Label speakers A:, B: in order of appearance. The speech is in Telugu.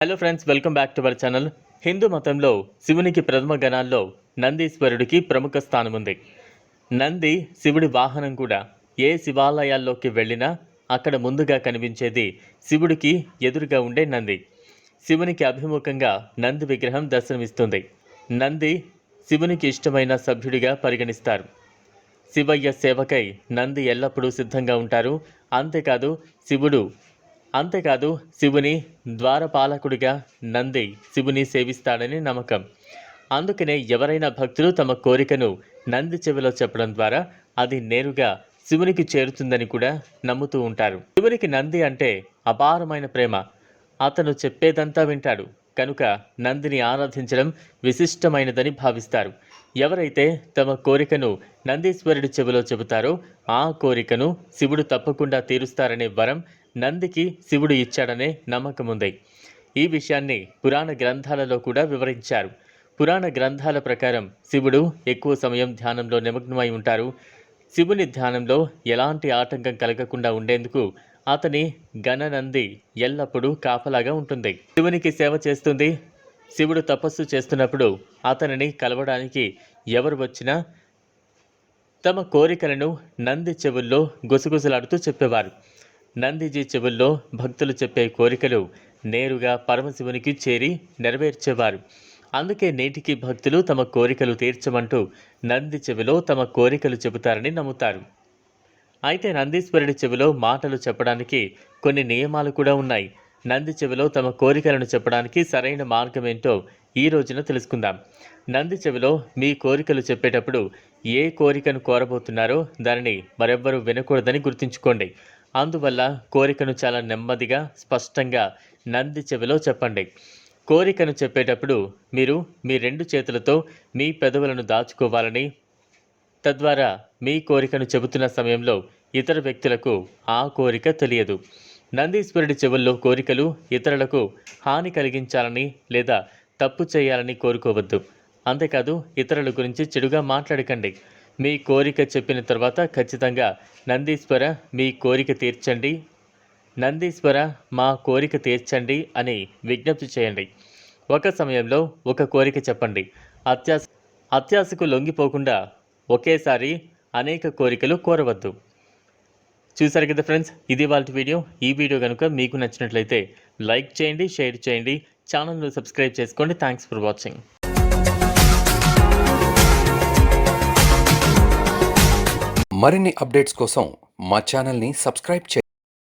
A: Hello friends, welcome back to our channel. Hindu మతంలో శివునికి ప్రథమ గణాల్లో నందీశ్వరుడికి ప్రముఖ స్థానం ఉంది. నంది శివుడి వాహనం కూడా. ఏ శివాలయాల్లోకి వెళ్ళినా అక్కడ ముందుగా కనిపించేది శివుడికి ఎదురుగా ఉండే నంది. శివునికి అభిముఖంగా నంది విగ్రహం దర్శనమిస్తుంది. నంది శివునికి ఇష్టమైన సభ్యుడిగా పరిగణిస్తారు. శివయ్య సేవకై నంది ఎల్లప్పుడూ సిద్ధంగా ఉంటారు. అంతేకాదు శివుని ద్వారపాలకుడిగా నంది శివుని సేవిస్తాడని నమ్మకం. అందుకనే ఎవరైనా భక్తులు తమ కోరికను నంది చెవిలో చెప్పడం ద్వారా అది నేరుగా శివునికి చేరుతుందని కూడా నమ్ముతూ ఉంటారు. శివునికి నంది అంటే అపారమైన ప్రేమ. అతను చెప్పేదంతా వింటాడు కనుక నందిని ఆరాధించడం విశిష్టమైనదని భావిస్తారు. ఎవరైతే తమ కోరికను నందీశ్వరుడి చెవిలో చెబుతారో ఆ కోరికను శివుడు తప్పకుండా తీరుస్తారనే వరం నందికి శివుడు ఇచ్చాడనే నమ్మకం ఉంది. ఈ విషయాన్ని పురాణ గ్రంథాలలో కూడా వివరించారు. పురాణ గ్రంథాల ప్రకారం శివుడు ఎక్కువ సమయం ధ్యానంలో నిమగ్నమై ఉంటారు. శివుని ధ్యానంలో ఎలాంటి ఆటంకం కలగకుండా ఉండేందుకు అతని గణనంది ఎల్లప్పుడూ కాపలాగా ఉంటుంది. శివునికి సేవ చేస్తుంది. శివుడు తపస్సు చేస్తున్నప్పుడు అతనిని కలవడానికి ఎవరు వచ్చినా తమ కోరికలను నంది చెవుల్లో గుసగుసలాడుతూ చెప్పేవారు. నందిజీ చెవుల్లో భక్తులు చెప్పే కోరికలు నేరుగా పరమశివునికి చేరి నెరవేర్చేవారు. అందుకే నేటికి భక్తులు తమ కోరికలు తీర్చమంటూ నంది చెవిలో తమ కోరికలు చెబుతారని నమ్ముతారు. అయితే నందీశ్వరుడి చెవిలో మాటలు చెప్పడానికి కొన్ని నియమాలు కూడా ఉన్నాయి. నంది చెవిలో తమ కోరికలను చెప్పడానికి సరైన మార్గం ఏంటో ఈ రోజున తెలుసుకుందాం. నంది చెవిలో మీ కోరికలు చెప్పేటప్పుడు ఏ కోరికను కోరబోతున్నారో దానిని మరెవ్వరూ వినకూడదని గుర్తుంచుకోండి. అందువల్ల కోరికను చాలా నెమ్మదిగా స్పష్టంగా నంది చెవిలో చెప్పండి. కోరికను చెప్పేటప్పుడు మీరు మీ 2 చేతులతో మీ పెదవులను దాచుకోవాలని, తద్వారా మీ కోరికను చెబుతున్న సమయంలో ఇతర వ్యక్తులకు ఆ కోరిక తెలియదు. నందీశ్వరుడి చెవుల్లో కోరికలు ఇతరులకు హాని కలిగించాలని లేదా తప్పు చేయాలని కోరుకోవద్దు. అంతేకాదు ఇతరుల గురించి చెడుగా మాట్లాడకండి. మీ కోరిక చెప్పిన తర్వాత ఖచ్చితంగా నందీశ్వర మీ కోరిక తీర్చండి, నందీశ్వర మా కోరిక తీర్చండి అని విజ్ఞప్తి చేయండి. ఒక సమయంలో ఒక కోరిక చెప్పండి. అత్యాశకు లొంగిపోకుండా ఒకేసారి అనేక కోరికలు కోరవద్దు. చూసారు కదా ఫ్రెండ్స్, ఇది వాళ్ళ వీడియో. ఈ వీడియో కనుక మీకు నచ్చినట్లయితే లైక్ చేయండి, షేర్ చేయండి, ఛానల్ను సబ్స్క్రైబ్ చేసుకోండి. Thanks for watching.
B: మరిన్ని అప్డేట్స్ కోసం మా ఛానల్ని సబ్స్క్రైబ్ చేయండి.